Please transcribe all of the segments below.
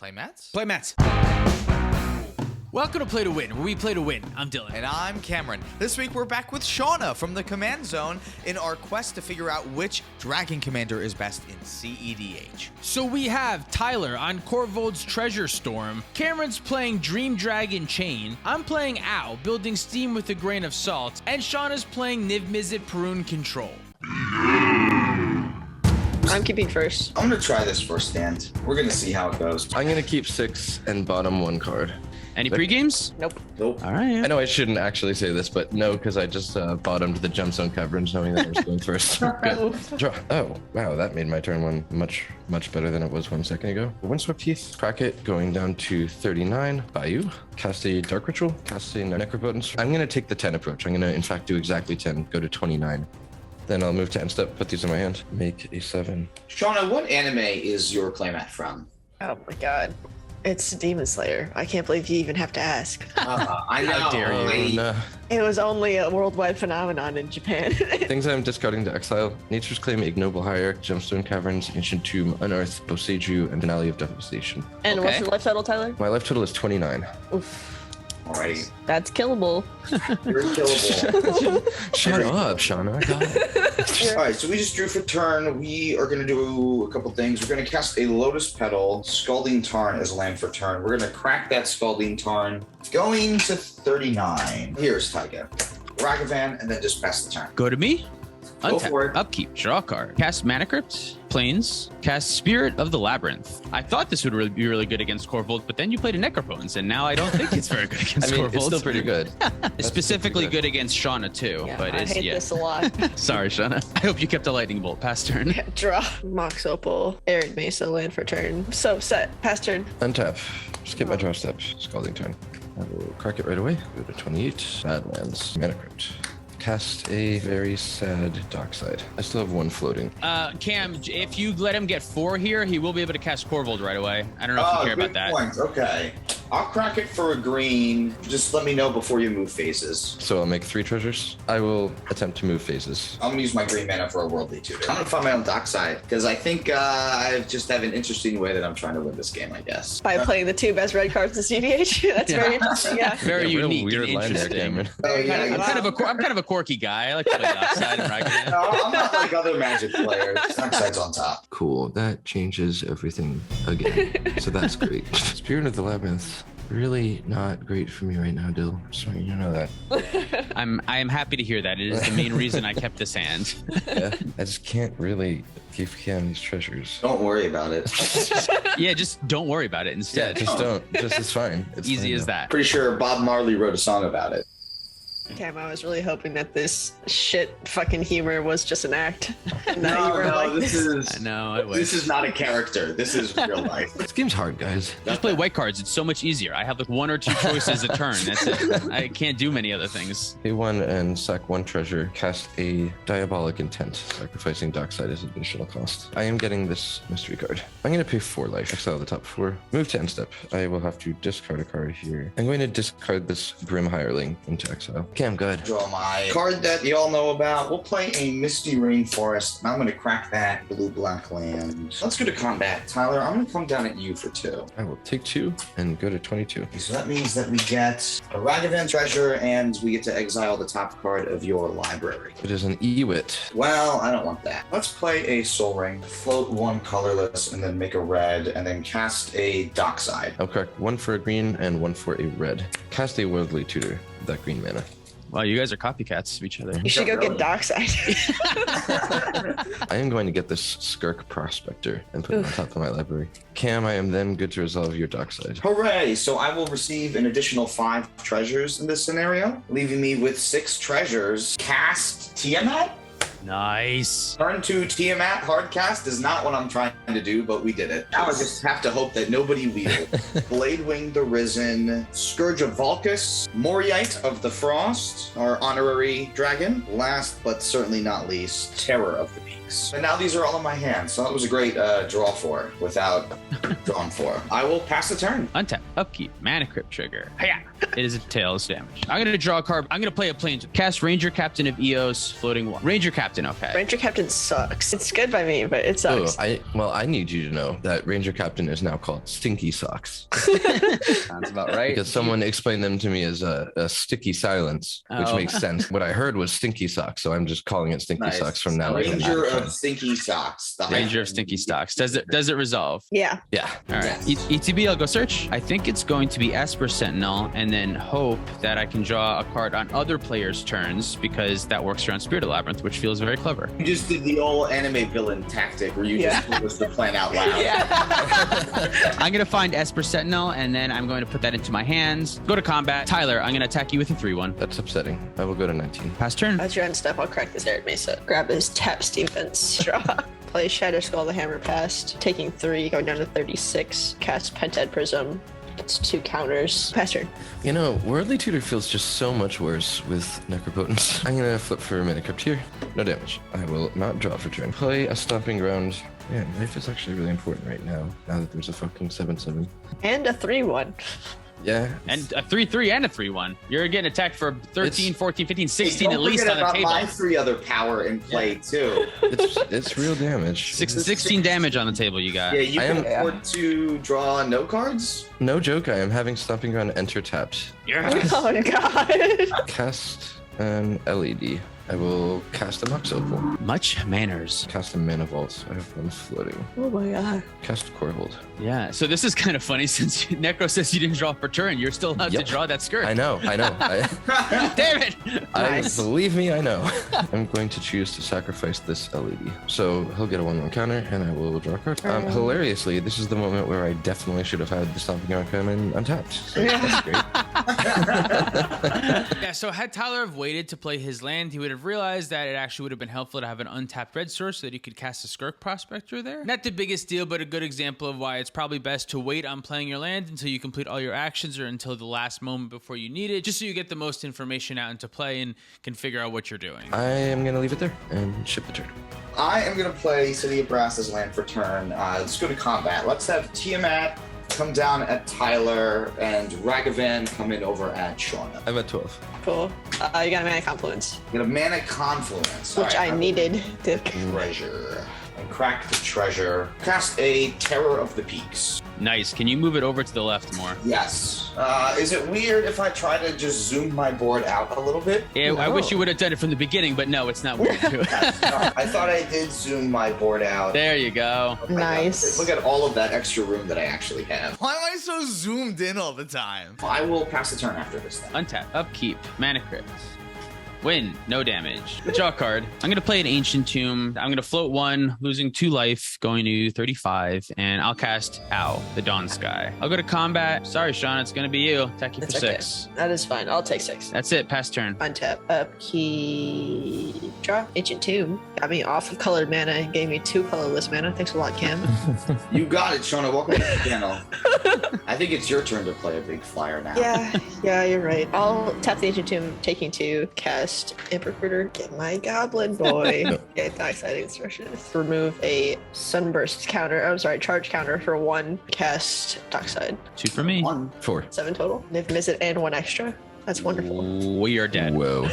Play mats? Play mats. Welcome to Play to Win, where we play to win. I'm Dylan. And I'm Cameron. This week we're back with Shauna from the Command Zone in our quest to figure out which Dragon Commander is best in cEDH. So we have Tyler on Corvold's Treasure Storm. Cameron's playing Dream Dragon Chain. I'm playing Ow, building steam with a grain of salt. And Shauna's playing Niv-Mizzet Perun Control. I'm keeping first. I'm gonna try this first stand. We're gonna see how it goes. I'm gonna keep 6 and bottom 1 card. Any pre-games? Nope. All right. I know I shouldn't actually say this, but no, because I just bottomed the jump zone coverage knowing that I was going first. Good. Draw. Oh, wow, that made my turn one much better than it was 1 second ago. Windswept Heath, crack it, going down to 39. Bayou, cast a Dark Ritual, cast a Necropotence. I'm gonna take the 10 approach. I'm gonna, in fact, do exactly 10, go to 29. Then I'll move to end step, put these in my hand, make a 7. Shauna, what anime is your playmat from? Oh my god. It's Demon Slayer. I can't believe you even have to ask. I know. How dare you. No. It was only a worldwide phenomenon in Japan. Things I'm discarding to exile: Nature's Claim, Ignoble Hierarch, Gemstone Caverns, Ancient Tomb, Unearthed, Boseiju, and Finale of Devastation. And Okay. what's your life total, Tyler? My life total is 29. Oof. Alrighty. That's killable. Very killable. Shut up, Shauna. I got it. Alright, so we just drew for turn. We are gonna do a couple things. We're gonna cast a Lotus Petal, Scalding Tarn as land for turn. We're gonna crack that Scalding Tarn. Going to 39. Here's Taiga. Ragavan, and then just pass the turn. Go to me. Go for it. Upkeep. Draw a card. Cast Mana Crypt. Plains. Cast Spirit of the Labyrinth. I thought this would be really good against Corvold, but then you played a Necropotence, and now I don't think it's very good against I mean, Corvold. it's still pretty good. It's specifically good against Shauna too, Yeah, but I it's hate this a lot. Sorry, Shauna. I hope you kept a lightning bolt past turn. Draw. Mox Opal. Arid Mesa, land for turn. So set. Pass turn. Untap. Skip my draw step. Scalding Turn. I will crack it right away. Go to 28. Badlands. Mana Crypt. Cast a very sad Dockside. I still have 1 floating. Cam, if you let him get 4 here, he will be able to cast Corvold right away. I don't know if you care about that. Point. Okay. I'll crack it for a green. Just let me know before you move phases. So I'll make 3 treasures. I will attempt to move phases. I'm gonna use my green mana for a worldly tutor. I'm gonna find my own Dockside because I think I just have an interesting way that I'm trying to win this game, I guess. By playing the 2 best red cards in CEDH. That's very interesting. Yeah. Very Yeah, real unique weird and line there, interesting. Cameron. Oh, yeah, I'm kind of a quirky guy. I like to play Dockside and Ragavan. No, I'm not like other Magic players. Dockside's on top. Cool. That changes everything again. So that's great. Spirit of the Labyrinth. Really not great for me right now, Dill. Just want you to know that. I am happy to hear that. It is the main reason I kept this hand. Yeah, I just can't really give Cam these treasures. Don't worry about it. Yeah, just don't worry about it Yeah, instead. just don't. Just it's fine. It's Easy fine as now. that. Pretty sure Bob Marley wrote a song about it. Cam, I was really hoping that this shit fucking humor was just an act. And now you were like, this is. I know. I wish. This is not a character. This is real life. This game's hard, guys. Just play white cards. It's so much easier. I have like 1 or 2 choices a turn. That's it. I can't do many other things. Pay 1 and sack 1 treasure. Cast a Diabolic Intent, sacrificing Dockside as additional cost. I am getting this mystery card. I'm going to pay 4 life. Exile the top 4. Move to end step. I will have to discard a card here. I'm going to discard this Grim Hireling into exile. Cam, good. Draw my card that you all know about. We'll play a Misty Rainforest, and I'm going to crack that blue-black land. Let's go to combat. Tyler, I'm going to come down at you for 2. I will take 2 and go to 22. So that means that we get a Ragavan treasure, and we get to exile the top card of your library. It is an Ewit. Well, I don't want that. Let's play a Soul Ring, float 1 colorless, and then make a red, and then cast a Dockside. I'll crack 1 for a green and 1 for a red. Cast a Worldly Tutor with that green mana. Wow, you guys are copycats of each other. you should go Really? get Dockside. I am going to get this Skirk Prospector and put it on top of my library. Cam, I am then good to resolve your Dockside. Hooray! So I will receive an additional 5 treasures in this scenario, leaving me with 6 treasures. Cast Tiamat? Nice. Turn to Tiamat hardcast is not what I'm trying to do, but we did it. Now I just have to hope that nobody wheeled. Bladewing the Risen, Scourge of Valkus, Moriite of the Frost, our honorary dragon. Last but certainly not least, Terror of the Peak. peaks. And now these are all in my hand, so that was a great draw for without drawing for. I will pass the turn. Untap, upkeep, mana crypt trigger. Hiya! It is a tails damage. I'm gonna draw a card. I'm gonna play a planes. Cast Ranger Captain of Eos, floating 1. Ranger Captain, okay. Ranger Captain sucks. It's good by me, but it sucks. I need you to know that Ranger Captain is now called Stinky Socks. Sounds about right. Because someone explained them to me as a sticky silence, which makes sense. What I heard was Stinky Socks, so I'm just calling it Stinky Socks from now on. Ranger of Stinky Socks. Ranger of Stinky Socks. Does it resolve? Yeah. Yeah. All right. ETB, I'll go search. I think it's going to be Esper Sentinel, and then hope that I can draw a card on other players' turns because that works around Spirit of Labyrinth, which feels very clever. You just did the old anime villain tactic where you just was the plan out loud. I'm going to find Esper Sentinel, and then I'm going to put that into my hands. Go to combat. Tyler, I'm going to attack you with a 3-1. That's upsetting. I will go to 19. Pass turn. As your end step, I'll crack this Arid Mesa. Grab his taps defense. Draw. Play Shadow Skull the Hammer past. Taking 3, going down to 36. Cast Pentad Prism. It's 2 counters. Pass turn. You know, Worldly Tutor feels just so much worse with Necropotence. I'm gonna flip for a Mana Crypt here. No damage. I will not draw for turn. Play a Stomping Ground. Man, life is actually really important right now that there's a fucking 7/7. And a 3-1. Yeah. And a 3-3 and a 3-1. You're getting attacked for 13, 14, 15, 16 Hey, at least on the about table. my 3 other power in play too. It's real damage. 16 damage on the table you got. Yeah, you can afford to draw no cards. No joke, I am having Stomping Ground enter tapped. Yes. Oh, God. Cast an LED. I will cast a Mox Opal. Much manners. Cast a Mana Vault. I have one floating. Oh, my God. Cast Corvold. Yeah, so this is kind of funny since Necro says you didn't draw for turn. You're still allowed to draw that skirt. I know. Damn it! Believe me, I know. I'm going to choose to sacrifice this LED. So he'll get a 1/1 counter, and I will draw a card. Hilariously, this is the moment where I definitely should have had the Stomping Ground come in untapped. So that's great. Yeah, so had Tyler have waited to play his land, he would have realized that it actually would have been helpful to have an untapped red source so that he could cast a Skirk Prospector there. Not the biggest deal, but a good example of why it's probably best to wait on playing your land until you complete all your actions or until the last moment before you need it, just so you get the most information out into play and can figure out what you're doing. I am going to leave it there and ship the turn. I am going to play City of Brass as land for turn. Let's go to combat. Let's have Tiamat come down at Tyler and Ragavan come in over at Shauna. I'm at 12. Cool. You got a Mana Confluence. I'm going to Mana Confluence. Which I needed to. Treasure. And crack the treasure. Cast a Terror of the Peaks. Nice. Can you move it over to the left more? Yes. Is it weird if I try to just zoom my board out a little bit? Yeah, I wish you would have done it from the beginning, but no, it's not weird to it. I thought I did zoom my board out. There you go. Nice. Look at all of that extra room that I actually have. Why am I so zoomed in all the time? I will pass the turn after this then. Untap, upkeep, mana crypt. Win, no damage. Draw a card. I'm going to play an Ancient Tomb. I'm going to float 1, losing 2 life, going to 35, and I'll cast Ow, the Dawn Sky. I'll go to combat. Sorry, Shauna, it's going to be you. Attack you for 6. Okay. That is fine. I'll take 6. That's it. Pass turn. Untap, upkeep, draw. Ancient Tomb. Got me off of colored mana. Gave me 2 colorless mana. Thanks a lot, Cam. You got it, Shauna. Welcome to the channel. I think it's your turn to play a big flyer now. Yeah, you're right. I'll tap the Ancient Tomb, taking 2, cast Recruiter, get my Goblin Boy. Get the exciting instructions. Remove a Sunburst counter. I'm sorry, charge counter for 1. Cast Dockside. 2 for me. 1. 4. 7 total. Niv-Mizzet and 1 extra. That's wonderful. We are dead. Whoa.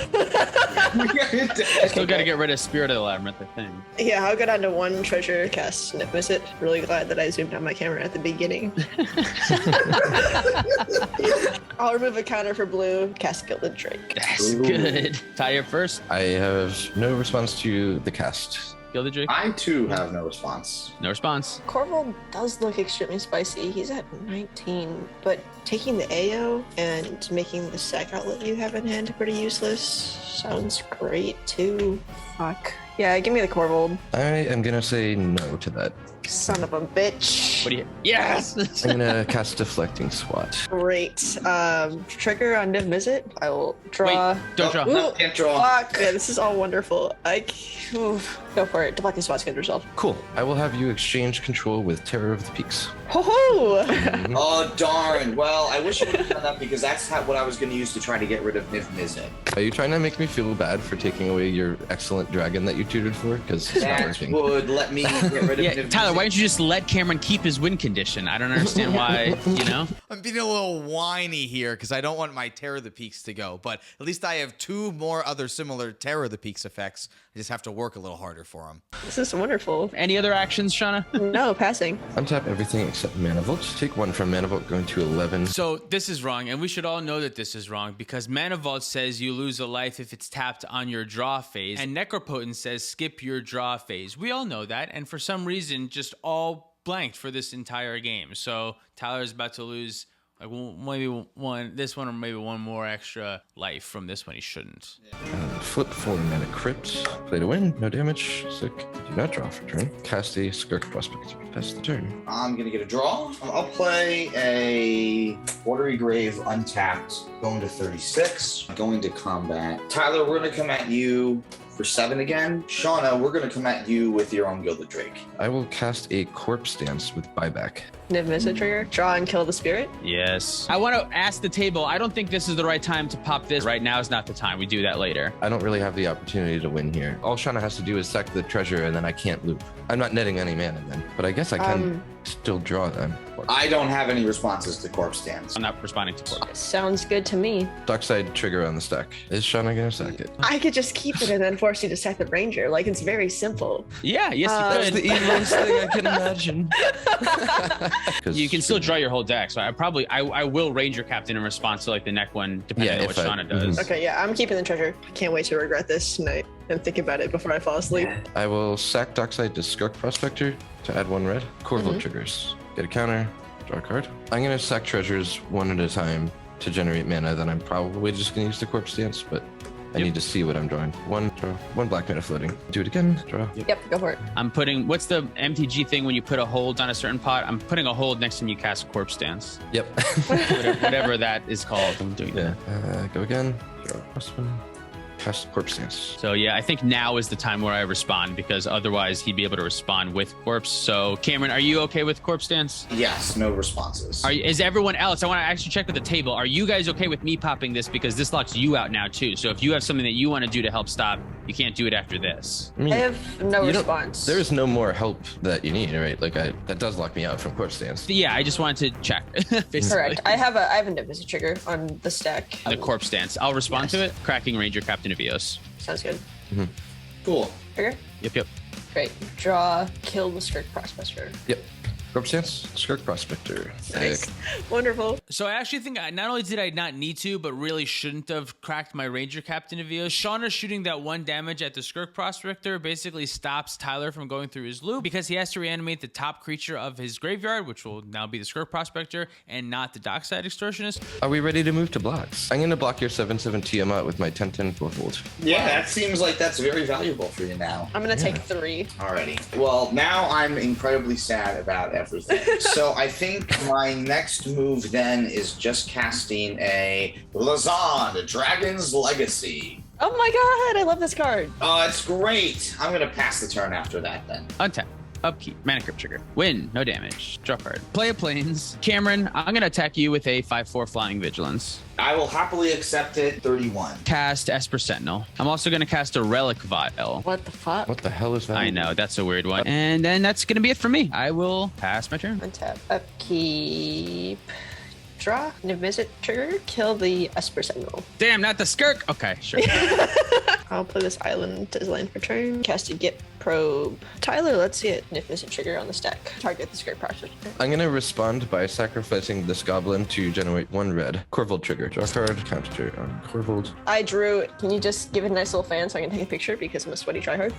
Still got to get rid of Spirit of the Labyrinth, I think. Yeah, I'll go down to 1 treasure, cast Niv-Mizzet. Really glad that I zoomed on my camera at the beginning. I'll remove a counter for blue, cast Gilded Drake. That's good. Ty, you're first. I have no response to the cast. Gilded Drake. I too have no response. No response. Corvold does look extremely spicy. He's at 19, but taking the AO and making the sack outlet you have in hand pretty useless sounds great too. Fuck. Yeah, give me the Corvold. I am going to say no to that. Son of a bitch. What do you? Yes. I'm going to cast Deflecting Swat. Great. Trigger on Niv-Mizzet. I will draw. Wait, don't draw. Ooh, Can't draw. fuck. Yeah, this is all wonderful. Go for it. Deflecting spot schedule yourself. Cool. I will have you exchange control with Terror of the Peaks. Ho ho! Oh, darn. Well, I wish I would have done that because that's what I was going to use to try to get rid of Niv-Mizzet. Are you trying to make me feel bad for taking away your excellent dragon that you tutored for? Because it's not That working. would let me get rid of Yeah, Niv-Mizzet. Tyler, why don't you just let Cameron keep his win condition? I don't understand why, you know? I'm being a little whiny here because I don't want my Terror of the Peaks to go, but at least I have 2 more other similar Terror of the Peaks effects. I just have to work a little harder for them. This is wonderful. Any other actions, Shauna? No, passing. Untap everything except Mana Vault. Take 1 from Mana Vault, going to 11. So this is wrong, and we should all know that this is wrong because Mana Vault says you lose a life if it's tapped on your draw phase, and Necropotent says skip your draw phase. We all know that, and for some reason, just all blanked for this entire game. So Tyler's about to lose like maybe this one or maybe one more extra life from this one. He shouldn't. Flip 4 Mana Crypt. Play to win. No damage. Sick. Do not draw for turn. Cast a Skirk Prospect. Pass the turn. I'm going to get a draw. I'll play a Watery Grave untapped, going to 36, going to combat. Tyler, we're going to come at you for 7 again. Shauna, we're going to come at you with your own Gilded Drake. I will cast a Corpse Dance with Buyback. Niv-Mizzet trigger. Draw and kill the spirit. Yes. I want to ask the table. I don't think this is the right time to pop this. Right now is not the time. We do that later. I don't really have the opportunity to win here. All Shauna has to do is sack the treasure and then I can't loop. I'm not netting any mana then, but I guess I can still draw then. I don't have any responses to Corpse Dance. I'm not responding to Corp. Sounds good to me. Dockside trigger on the stack. Is Shauna gonna sack it? I could just keep it and then force you to sack the ranger. Like, it's very simple. Yeah, yes, That's you the could. evilest thing I can imagine. You can still draw your whole deck. So I will Ranger Captain in response to like the neck one, depending Yeah, on what if I- Shauna does. Okay, yeah, I'm keeping the treasure. I can't wait to regret this tonight and think about it before I fall asleep. I will sack Dockside to Skirk Prospector to add 1 red. Corvold triggers. Get a counter. Draw a card. I'm gonna sack treasures 1 at a time to generate mana. Then I'm probably just gonna use the Corpse Dance, but I need to see what I'm drawing. 1 draw. 1 black mana floating. Do it again. Draw. Yep, go for it. I'm putting, what's the MTG thing when you put a hold on a certain pot? I'm putting a hold next time you cast Corpse Dance. Yep. Whatever that is called. I'm doing Yeah. that. Go again. Draw. +1. Cast Corpse Dance. So yeah, I think now is the time where I respond because otherwise he'd be able to respond with Corpse. So Cameron, are you okay with Corpse Dance? Yes, no responses. Is everyone else? I want to actually check with the table. Are you guys okay with me popping this because this locks you out now too? So if you have something that you want to do to help stop, you can't do it after this. I mean, I have no you don't- response. there is no more help that you need, right? Like that does lock me out from Corpse Dance. Yeah, I just wanted to check. Basically. Correct. I have a Niv-Mizzet trigger on the stack. The Corpse Dance. I'll respond to Yes. it. Cracking Ranger Captain of Eos. Sounds good. Cool. Trigger. Yep. Great. Draw, kill the Skirk Prospector. Yep. Corpse Dance. Skirk Prospector. Nice. Sick. Wonderful. So I actually think not only did I not need to, but really shouldn't have cracked my Ranger Captain of Eos. Shauna shooting that 1 damage at the Skirk Prospector basically stops Tyler from going through his loop because he has to reanimate the top creature of his graveyard, which will now be the Skirk Prospector and not the Dockside Extortionist. Are we ready to move to blocks? I'm gonna block your 7/7 Tiamat with my 10/10 Corvold. Yeah, that seems like that's very valuable for you now. I'm going to take 3. Alrighty. Well, now I'm incredibly sad about everything. So I think my next move then is just casting a Lazan, Dragon's Legacy. Oh my god, I love this card. Oh, it's great. I'm going to pass the turn after that then. Untap. Upkeep. Mana Crypt trigger. Win. No damage. Draw card. Play a Plains. Cameron, I'm going to attack you with a 5/4 Flying Vigilance. I will happily accept it. 31. Cast Esper Sentinel. I'm also going to cast a Relic Vial. What the fuck? What the hell is that? I know, that's a weird one. And then that's going to be it for me. I will pass my turn. Untap. Upkeep. Draw. Niv-Mizzet trigger. Kill the Esper Sentinel. Damn, not the Skirk. Okay, sure. I'll play this island as land for turn. Cast a Git Probe. Tyler, let's see it. Niv-Mizzet trigger on the stack. Target the Skirk Prospector. I'm gonna respond by sacrificing this goblin to generate 1 red. Corvold trigger. Draw card. Counter on Corvold. I drew it. Can you just give it a nice little fan so I can take a picture because I'm a sweaty tryhard?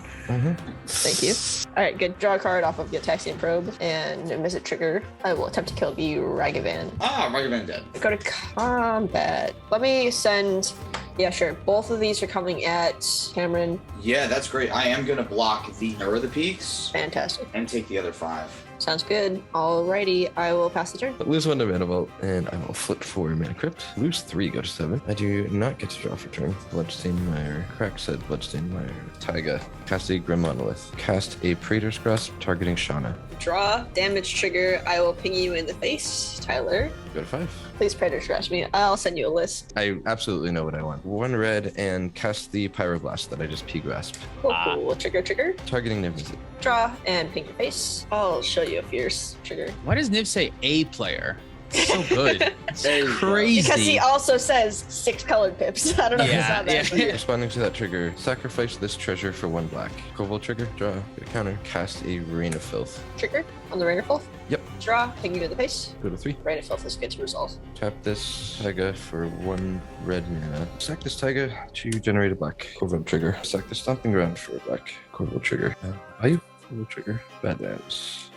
Thank you. All right, good. Draw a card off of Gitaxian Probe and Niv-Mizzet trigger. I will attempt to kill the Ragavan. Ah, Ragavan dead. Go to combat. Let me send. Yeah, sure. Both of these are coming at Cameron. Yeah, that's great. I am going to block the Terror of the Peaks Fantastic. and take the other 5. Sounds good. Alrighty, I will pass the turn. Lose 1 to Mana Vault, and I will flip 4 Mana Crypt. Lose 3, go to 7. I do not get to draw for turn. Bloodstained Mire. Crack said Bloodstained Mire. Taiga. Cast a Grim Monolith. Cast a Praetor's Grasp, targeting Shauna. Draw, damage trigger. I will ping you in the face, Tyler. Go to 5. Please Predator Scratch me. I'll send you a list. I absolutely know what I want. 1 red and cast the Pyroblast that I just P-grasped. Cool. Trigger. Targeting Niv-Mizzet. Draw and ping your face. I'll show you a fierce trigger. Why does Niv say a player? So good. It's There you go. crazy. Because he also says 6 colored pips. I don't know if you saw that. Yeah. Responding to that trigger, sacrifice this treasure for 1 black. Corvold trigger, draw, get a counter, cast a Rain of Filth. Trigger on the Rain of Filth. Yep. Draw, ping you in the face. Go to 3. Rain of Filth is good to resolve. Tap this Taiga for 1 red mana. Sack this Taiga to generate a black. Corvold trigger. Sack the Stomping Ground for a black. Corvold trigger. Value? Corvold trigger. Badlands.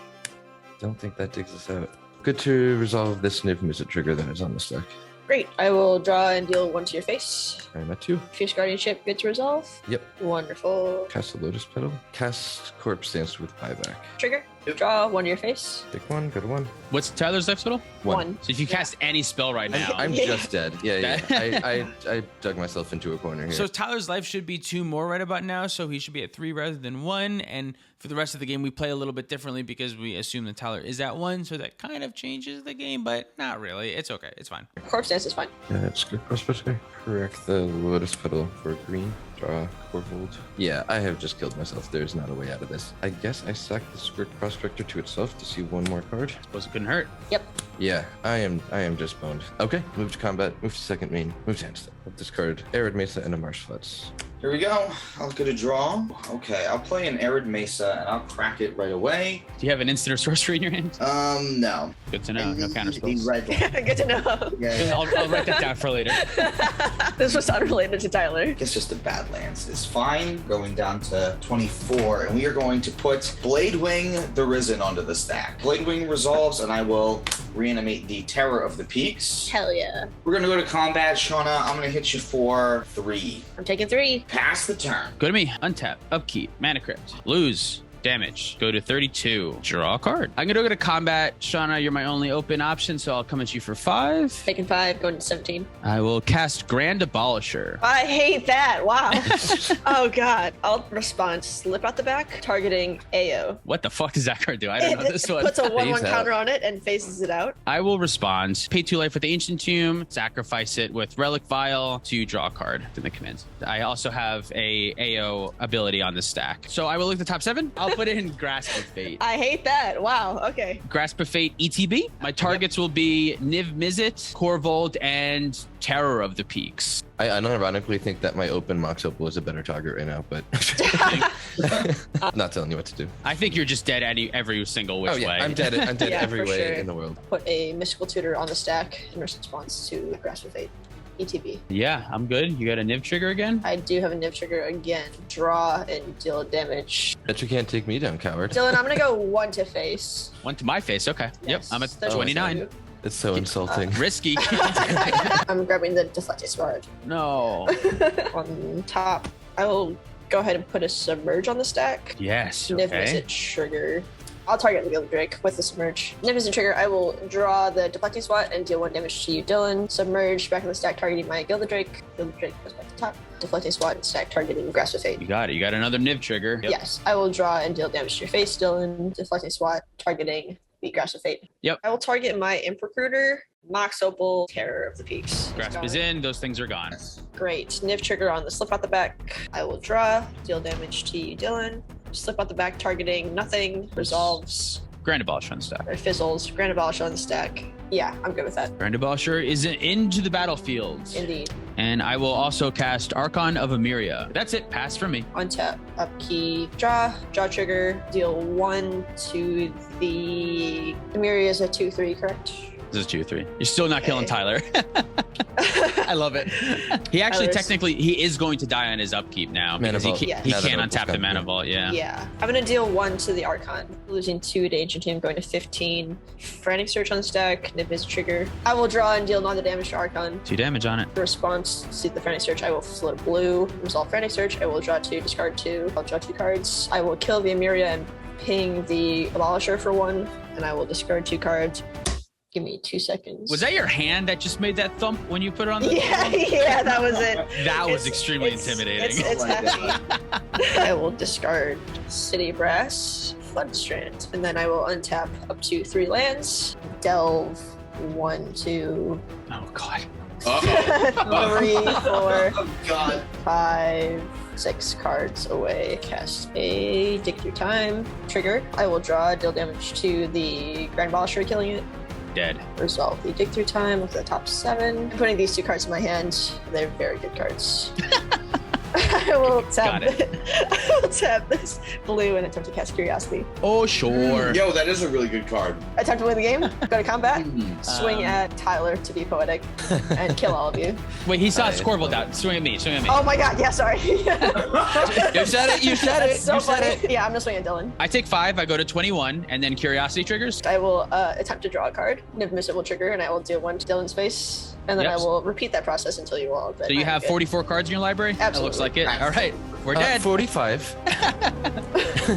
Don't think that digs us out. Good to resolve this Niv-Mizzet trigger that is on the stack. Great. I will draw and deal 1 to your face. I'm at 2. Fierce Guardianship, good to resolve. Yep. Wonderful. Cast the Lotus Petal. Cast Corpse Dance with buyback. Trigger. Draw 1 to your face. Take 1, go to 1. What's Tyler's life total? 1. So if you cast any spell right now, I'm just dead. Yeah. I dug myself into a corner here. So Tyler's life should be 2 more right about now, so he should be at 3 rather than 1. And for the rest of the game, we play a little bit differently because we assume that Tyler is at 1, so that kind of changes the game, but not really. It's okay. It's fine. Corpse Dance is fine. Yeah, it's good. Prospector. Correct the Lotus Petal for green. Draw Corvold. Yeah, I have just killed myself. There's not a way out of this. I guess I sacked the Squirt Prospector to itself to see 1 more card. suppose it couldn't hurt. Yep. Yeah, I am just boned. Okay, move to combat. Move to second main. Move to hand step. Discard Arid Mesa and a Marsh Flats. Here we go. I'll get a draw. Okay, I'll play an Arid Mesa and I'll crack it right away. Do you have an instant or sorcery in your hand? No. Good to know. No counter The spells. red one. Good to know. Yeah. I'll write that down for later. This was unrelated to Tyler. I guess just the Badlands is fine. Going down to 24, and we are going to put Bladewing the Risen onto the stack. Bladewing resolves, and I will reanimate the Terror of the Peaks. Hell yeah. We're gonna go to combat, Shauna. I'm gonna hit you for 3. I'm taking 3. Pass the turn. Go to me. Untap. Upkeep. Mana Crypt. Lose. Damage. Go to 32. Draw a card. I'm gonna go to combat. Shauna, you're my only open option, so I'll come at you for 5. Taking 5, going to 17. I will cast Grand Abolisher. I hate that. Wow. Oh, God. I'll respond. Slip out the back, targeting AO. What the fuck does that card do? I don't know this one. Puts a 1/1 Phase out. counter on it and phases it out. I will respond. Pay 2 life with the Ancient Tomb. Sacrifice it with Relic Vial to draw a card in the commands. I also have a AO ability on the stack. So I will look at the top 7. I'll put in Grasp of Fate. I hate that. Wow. Okay. Grasp of Fate ETB. My targets will be Niv-Mizzet, Corvold, and Terror of the Peaks. I unironically think that my open Mox Opal is a better target right now, but not telling you what to do. I think you're just dead every single which Oh yeah, way. I'm dead. I'm dead Yeah, every for way sure. in the world. Put a Mystical Tutor on the stack in response to Grasp of Fate. ETB. Yeah, I'm good. You got a Niv trigger again? I do have a Niv trigger again. Draw and deal damage. Bet you can't take me down, coward. Dylan, I'm gonna go 1 to face. 1 to my face. Okay. Yes, Yep, I'm at there's 29. It's so insulting. Risky. I'm grabbing the Deflecting Sword. No. On top, I will go ahead and put a Submerge on the stack. Yes. Niv Okay. Mizzet trigger. I'll target the Gildrake with the Submerge. Niv Mizzet trigger, I will draw the Deflecting Swat and deal 1 damage to you, Dylan. Submerge back in the stack, targeting my Gildrake. Gildrake goes back to the top. Deflecting Swat and stack, targeting Grasp of Fate. You got it. You got another Niv trigger. Yep. Yes, I will draw and deal damage to your face, Dylan. Deflecting Swat, targeting the Grasp of Fate. Yep. I will target my Imp Recruiter, Mox Opal, Terror of the Peaks. Grasp Got is it. in. Those things are gone. Great. Niv trigger on the Slip out the back. I will draw, deal damage to you, Dylan. Slip out the back, targeting nothing. Resolves Grand Abolisher on the stack. or fizzles. Grand Abolish on the stack. Yeah, I'm good with that. Grand Abolisher is into the battlefield. Indeed. And I will also cast Archon of Emeria. That's it. Pass from me. Untap, upkeep, draw trigger, deal 1 to the Emiria is a 2/3, correct? This is 2-3. You're still not killing Okay. Tyler. I love it. He actually Tyler's- technically he is going to die on his upkeep now Mana because he Vault. can't, Yeah. he Mana can't Vault untap the was mana coming. vault. Yeah. Yeah. I'm gonna deal 1 to the Archon, losing 2 to Ancient Tomb, going to 15. Frantic Search on the stack, Niv is trigger. I will draw and deal none of the damage to Archon. 2 damage on it. In response to the Frantic Search, I will float a blue, resolve Frantic Search. I will draw 2, discard 2. I'll draw 2 cards. I will kill the Emeria and ping the Abolisher for 1, and I will discard 2 cards. Give me 2 seconds. Was that your hand that just made that thump when you put it on the Yeah, that was it. That was extremely intimidating. It's heavy. I will discard City Brass, Floodstrand, and then I will untap up to 3 lands. Delve 1, 2, Oh, God. 3, 4, Oh God. 5, 6 cards away. Cast a Dig Through Time trigger. I will draw, deal damage to the Grand Abolisher, killing it. Dead. Resolve the Dig Through Time with the top 7. I'm putting these 2 cards in my hand. They're very good cards. I will tap. I will tap this blue and attempt to cast Curiosity. Oh, sure. Yo, that is a really good card. Attempt to win the game. Go to combat. Swing at Tyler to be poetic and kill all of you. Wait, he saw Corvold out. Swing at me. Swing at me. Oh my god! Yeah, sorry. You said it. You said That's it. so you said funny. it. Yeah, I'm gonna swing at Dylan. I take 5. I go to 21, and then Curiosity triggers. I will attempt to draw a card. Niv-Mizzet will trigger, and I will deal 1 to Dylan's face, and then Yep. I will repeat that process until you all. So you have 44 cards in your library? That looks like it. All right. We're dead. 45.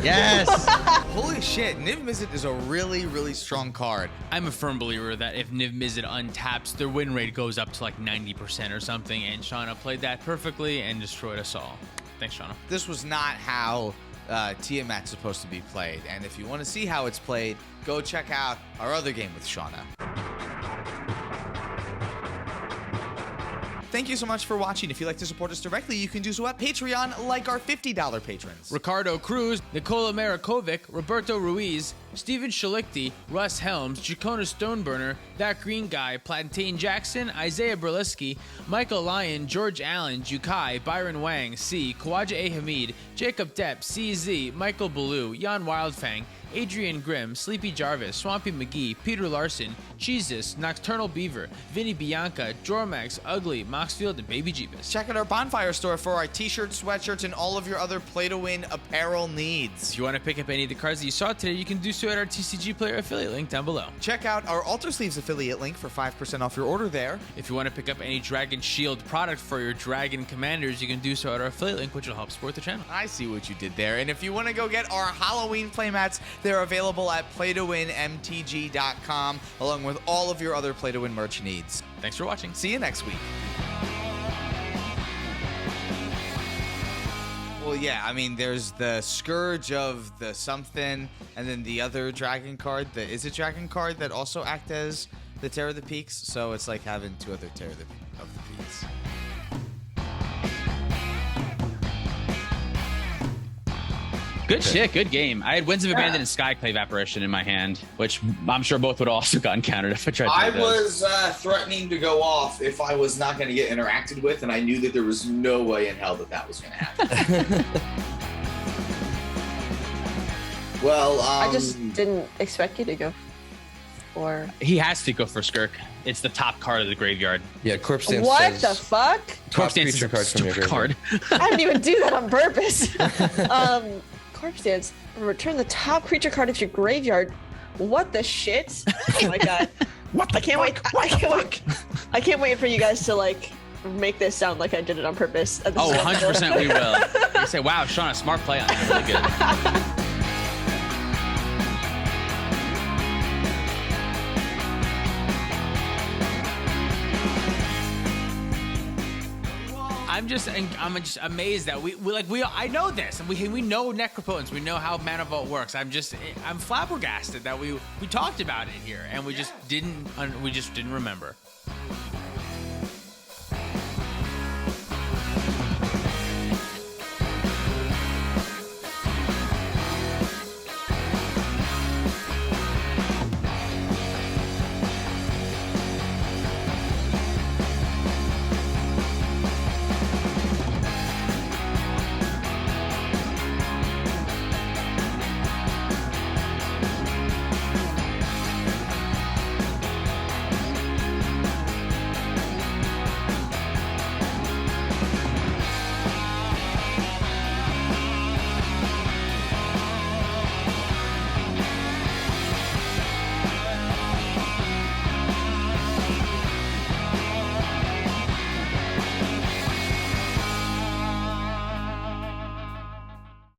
Yes. Holy shit, Niv-Mizzet is a really, really strong card. I'm a firm believer that if Niv-Mizzet untaps, their win rate goes up to like 90% or something, and Shauna played that perfectly and destroyed us all. Thanks, Shauna. This was not how Tiamat's supposed to be played, and if you want to see how it's played, go check out our other game with Shauna. Thank you so much for watching. If you'd like to support us directly, you can do so at Patreon, like our $50 patrons. Ricardo Cruz, Nikola Marakovic, Roberto Ruiz, Steven Shalikty, Russ Helms, Jacona Stoneburner, That Green Guy, Plantain Jackson, Isaiah Berliski, Michael Lyon, George Allen, Jukai, Byron Wang, C, Kawaja A. Hamid, Jacob Depp, CZ, Michael Ballou, Jan Wildfang, Adrian Grimm, Sleepy Jarvis, Swampy McGee, Peter Larson, Jesus, Nocturnal Beaver, Vinny Bianca, Jormax, Ugly, Moxfield, and Baby Jeebus. Check out our Bonfire store for our t-shirts, sweatshirts, and all of your other play-to-win apparel needs. If you want to pick up any of the cards that you saw today, you can do so at our TCG Player affiliate link down below. Check out our Alter Sleeves affiliate link for 5% off your order there. If you want to pick up any Dragon Shield product for your Dragon Commanders, you can do so at our affiliate link, which will help support the channel. I see what you did there. And if you want to go get our Halloween playmats, they're available at playtowinmtg.com, along with all of your other Play-to-Win merch needs. Thanks for watching. See you next week. Well, yeah, I mean, there's the Scourge of the something, and then the other dragon card, the Is It Dragon card, that also act as the Terror of the Peaks. So it's like having 2 other Terror of the Peaks. Good shit. Good game. I had Winds of Abandon and Skyclave Apparition in my hand, which I'm sure both would have also gotten countered if I tried to I do those. was threatening to go off if I was not going to get interacted with, and I knew that there was no way in hell that that was going to happen. Well, I just didn't expect you to go for. He has to go for Skirk. It's the top card of the graveyard. Yeah, Corpse Dance What says the fuck? top Corpse Dance is creature a card from your stupid card. I didn't even do that on purpose. Corpse Dance. Return the top creature card of your graveyard. What the shit? Oh my god. I can't wait. I can't wait for you guys to like make this sound like I did it on purpose. Oh, 100% we will. You say, wow, Shauna, smart play on that. Really good. I'm just amazed that we I know this, and we know Necropotence, we know how Mana Vault works. I'm flabbergasted that we talked about it here, and we just didn't remember.